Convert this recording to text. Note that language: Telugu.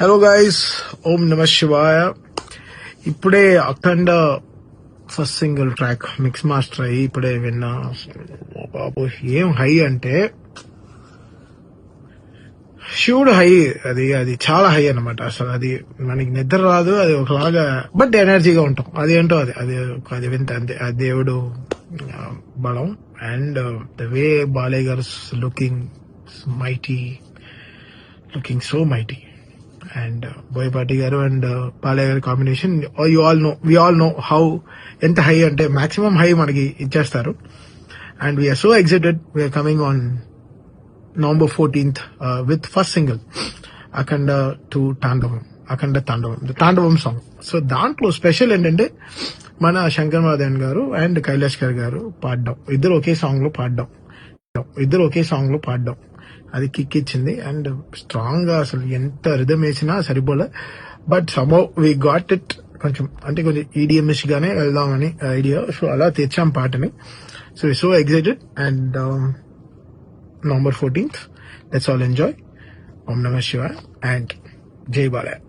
హలో గైస్, ఓం నమ శివాయ. ఇప్పుడే Akhanda first single track mix master అయ్యి ఇప్పుడే విన్నా. బాబు ఏం హై అంటే శివుడు హై. అది చాలా హై అన్నమాట. అసలు అది మనకి నిద్ర రాదు. అది ఒకలాగా బట్ ఎనర్జీగా ఉంటాం. అదేంటో అది వింత అంతే. ఆ దేవుడు బలం. అండ్ ద వే బాలయ్య గారు looking mighty, looking so mighty. And Boyapati గారు అండ్ బాలయ్య గారి combination we all know how ఎంత హై అంటే మాక్సిమం హై మనకి ఇచ్చేస్తారు. And we are so excited. We are coming on November 14th with first single Akhanda Thaandavam, the తాండవం సాంగ్. సో దాంట్లో స్పెషల్ ఏంటంటే మన శంకర్ మహాదేవన్ గారు అండ్ కైలాష్ గారు పాడడం, ఇద్దరు ఒకే సాంగ్ లో పాడడం అది కిక్ ఇచ్చింది. అండ్ స్ట్రాంగ్ గా అసలు ఎంత రిథమ్ వేసినా సరిపోలే. But somehow we got it. కొంచెం ఈడిఎంఎస్ గానే వెళ్దామని ఐడియా. సో అలా తెచ్చాం పాటని. So excited. And November 14th. Let's all enjoy. Om Namah Shivaya and Jai Balaya.